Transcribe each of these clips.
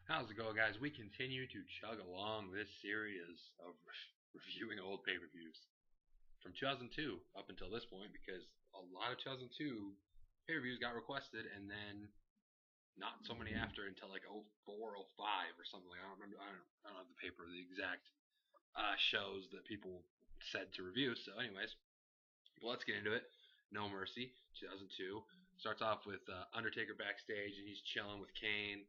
How's it going, guys? We continue to chug along this series of reviewing old pay-per-views from 2002 up until this point because a lot of 2002 pay-per-views got requested and then not so many after until like '04, '05 or something. I don't remember. I don't have the paper, the exact shows that people said to review. So, anyways, let's get into it. No Mercy, 2002. Starts off with Undertaker backstage and he's chilling with Kane.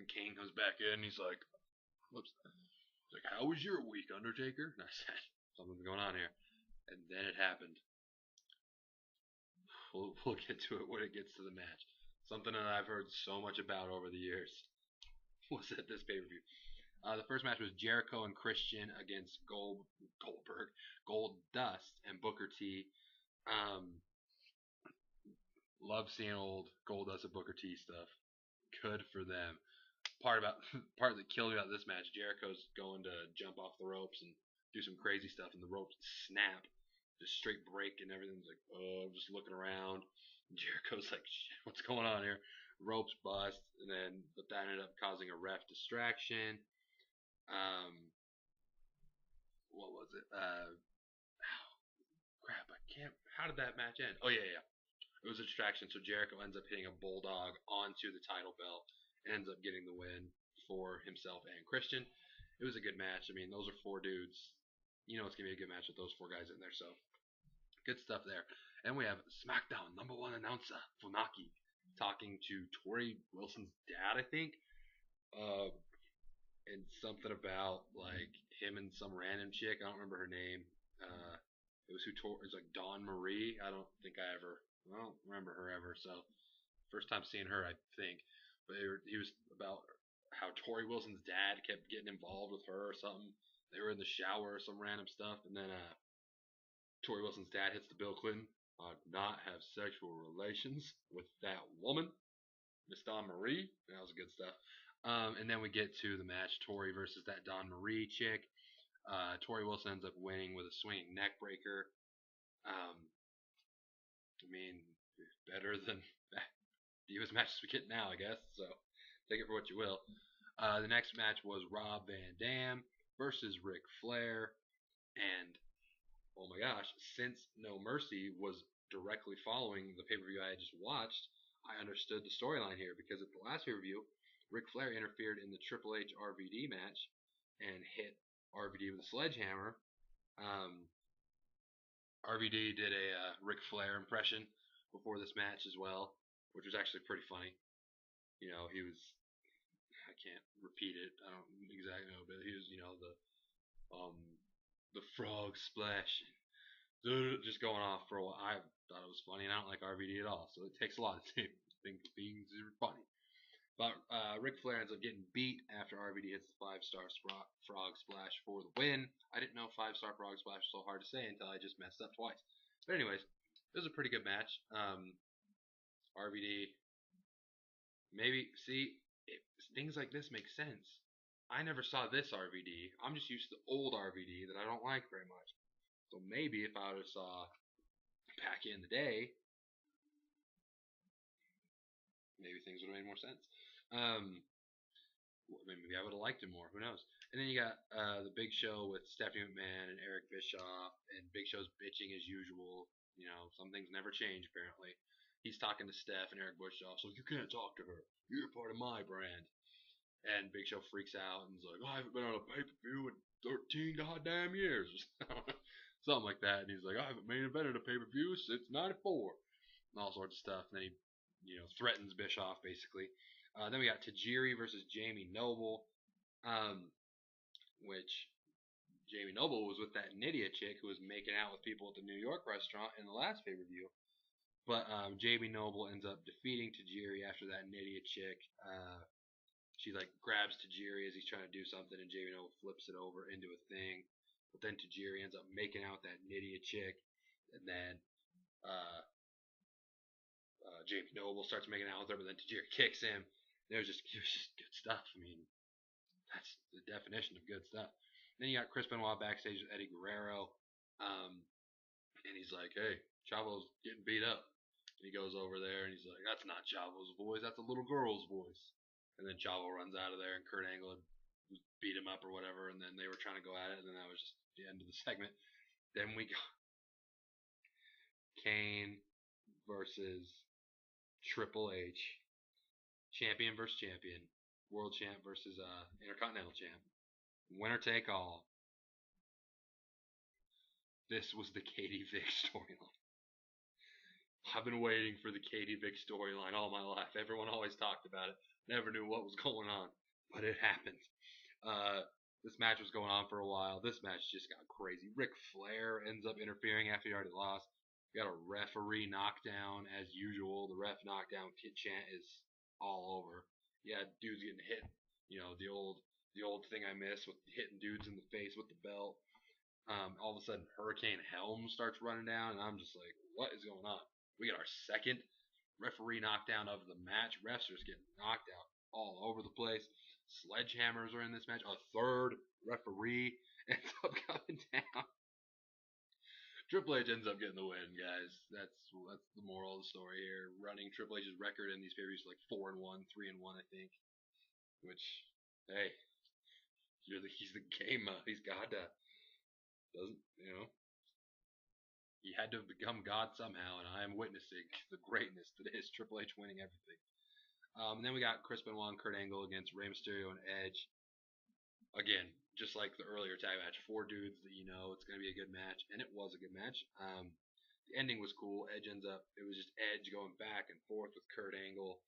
And Kane comes back in and he's like, whoops. He's like, how was your week, Undertaker? And I said, something's going on here. And then it happened. We'll get to it when it gets to the match. Something that I've heard so much about over the years was at this pay per view. The first match was Jericho and Christian against Goldberg, Gold Dust, and Booker T. Um, love seeing old Gold Dust and Booker T stuff. Good for them. Part that killed me about this match, Jericho's going to jump off the ropes and do some crazy stuff, and the ropes snap, just straight break, and everything's like, oh, I'm just looking around. And Jericho's like, shit, what's going on here? Ropes bust, but that ended up causing a ref distraction. Um, what was it? Crap, I can't. How did that match end? Oh yeah. It was a distraction, so Jericho ends up hitting a bulldog onto the title belt and ends up getting the win for himself and Christian. It was a good match. I mean, those are four dudes. You know it's going to be a good match with those four guys in there, so good stuff there. And we have SmackDown #1 announcer, Funaki, talking to Tori Wilson's dad, I think. And something about, like, him and some random chick. I don't remember her name. It was it was like Dawn Marie. I don't remember her ever. So first time seeing her, I think. But he was about how Tori Wilson's dad kept getting involved with her or something. They were in the shower or some random stuff, and then Tori Wilson's dad hits the Bill Clinton. I do not have sexual relations with that woman, Miss Dawn Marie. That was good stuff. And then we get to the match, Tori versus that Dawn Marie chick. Tori Wilson ends up winning with a swinging neck breaker. I mean, better than the US matches we get now, I guess. So take it for what you will. The next match was Rob Van Dam versus Ric Flair. And oh my gosh, since No Mercy was directly following the pay per view I had just watched, I understood the storyline here because at the last pay per view, Ric Flair interfered in the Triple H RVD match and hit RVD with a sledgehammer. RVD did a Ric Flair impression before this match as well, which was actually pretty funny. You know, he was, I can't repeat it, I don't exactly know, but he was, um, the frog splash, just going off for a while. I thought it was funny, and I don't like RVD at all, so it takes a lot to think things are funny. But Ric Flair ends up getting beat after RVD hits the 5-star frog splash for the win. I didn't know 5-star frog splash was so hard to say until I just messed up twice. But anyways, it was a pretty good match. RVD, maybe, see, things like this make sense. I never saw this RVD. I'm just used to the old RVD that I don't like very much. So maybe if I would have saw back in the day, maybe things would have made more sense. Maybe I would have liked him more. Who knows? And then you got the Big Show with Stephanie McMahon and Eric Bischoff, and Big Show's bitching as usual. You know, some things never change apparently. He's talking to Steph and Eric Bischoff, so you can't talk to her. You're part of my brand. And Big Show freaks out and is like, I haven't been on a pay per view in 13 goddamn years. Something like that. And he's like, I haven't main evented a pay per view since '94. And all sorts of stuff. And then he, threatens Bischoff basically. Then we got Tajiri versus Jamie Noble, which Jamie Noble was with that Nydia chick who was making out with people at the New York restaurant in the last pay per view. But Jamie Noble ends up defeating Tajiri after that Nydia chick. She like grabs Tajiri as he's trying to do something, and Jamie Noble flips it over into a thing. But then Tajiri ends up making out with that Nydia chick, and then Jamie Noble starts making out with her, but then Tajiri kicks him. It was just good stuff. I mean, that's the definition of good stuff. Then you got Chris Benoit backstage with Eddie Guerrero, and he's like, "Hey, Chavo's getting beat up." And he goes over there and he's like, "That's not Chavo's voice. That's a little girl's voice." and then Chavo runs out of there, and Kurt Angle beat him up or whatever, and then they were trying to go at it, and then that was just the end of the segment. Then we got Kane versus Triple H, champion versus champion, world champ versus intercontinental champ, winner take all. This was the Katie Vick storyline. I've been waiting for the Katie Vick storyline all my life. Everyone always talked about it. Never knew what was going on, but it happened. This match was going on for a while. This match just got crazy. Ric Flair ends up interfering after he already lost. We got a referee knockdown as usual. The ref knockdown chant is all over. Yeah, dudes getting hit. You know, the old thing I miss with hitting dudes in the face with the belt. All of a sudden, Hurricane Helm starts running down, and I'm just like, what is going on? We got our second referee knockdown of the match. Refs are just getting knocked out all over the place. Sledgehammers are in this match. A third referee ends up coming down. Triple H ends up getting the win, guys. That's the moral of the story here. Running Triple H's record in these pay-per-views like 4-1, 3-1, I think. Which, hey, he's the game. He's got to. Doesn't, you know, he had to have become God somehow, and I am witnessing the greatness that is Triple H winning everything. And then we got Chris Benoit and Kurt Angle against Rey Mysterio and Edge. Again, just like the earlier tag match, 4 dudes that you know it's going to be a good match, and it was a good match. The ending was cool. Edge ends up, it was just Edge going back and forth with Kurt Angle.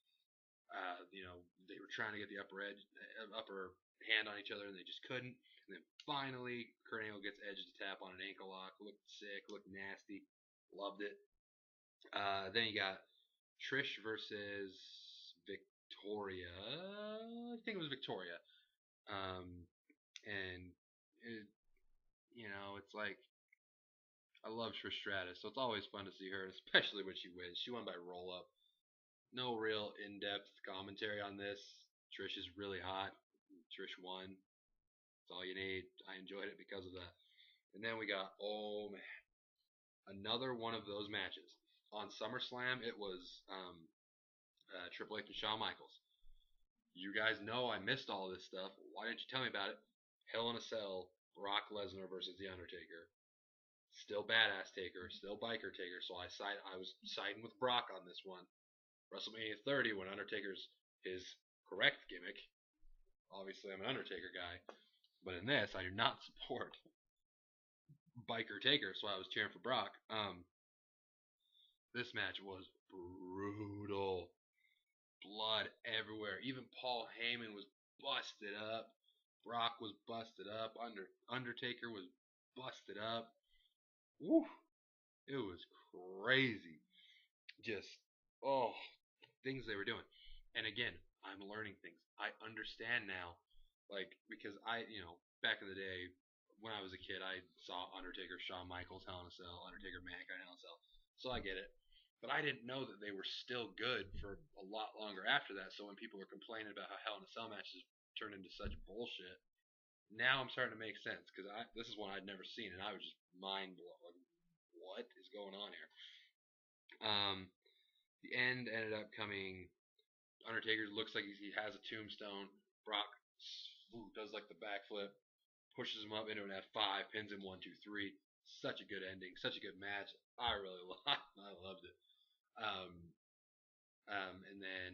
You know, they were trying to get the upper hand on each other, and they just couldn't. And then finally, Kurt Angle gets Edge to tap on an ankle lock. Looked sick, looked nasty. Loved it. Then you got Trish versus Victoria. I think it was Victoria. And it, you know, it's like, I love Trish Stratus, so it's always fun to see her, especially when she wins. She won by roll up. No real in-depth commentary on this. Trish is really hot. Trish won. That's all you need. I enjoyed it because of that. And then we got, oh man, another one of those matches. On SummerSlam, it was Triple H and Shawn Michaels. You guys know I missed all this stuff. Why didn't you tell me about it? Hell in a Cell, Brock Lesnar versus The Undertaker. Still badass Taker, still biker Taker. So I was siding with Brock on this one. WrestleMania 30, when Undertaker's his correct gimmick. Obviously, I'm an Undertaker guy. But in this, I do not support biker Taker, so I was cheering for Brock. This match was brutal. Blood everywhere. Even Paul Heyman was busted up. Brock was busted up. Undertaker was busted up. Woo! It was crazy. Just, oh, things they were doing. And again, I'm learning things. I understand now. Like, because back in the day, when I was a kid, I saw Undertaker, Shawn Michaels, Hell in a Cell, Undertaker, Mankind, Hell in a Cell. So I get it. But I didn't know that they were still good for a lot longer after that. So when people were complaining about how Hell in a Cell matches turned into such bullshit, now I'm starting to make sense because this is one I'd never seen, and I was just mind blown. Like, what is going on here? The end ended up coming. Undertaker looks like he has a tombstone. Brock does like the backflip, pushes him up into an F5, pins him 1, 2, 3. Such a good ending, such a good match. I really loved it. And then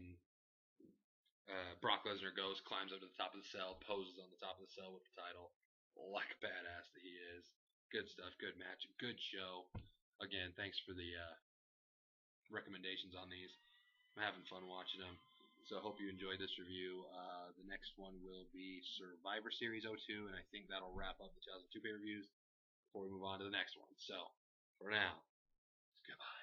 Brock Lesnar climbs up to the top of the cell, poses on the top of the cell with the title, like a badass that he is. Good stuff, good match, good show. Again, thanks for the recommendations on these. I'm having fun watching them. So I hope you enjoyed this review. The next one will be Survivor Series 02, and I think that'll wrap up the 2002 pay-per-views before we move on to the next one. So, for now, goodbye.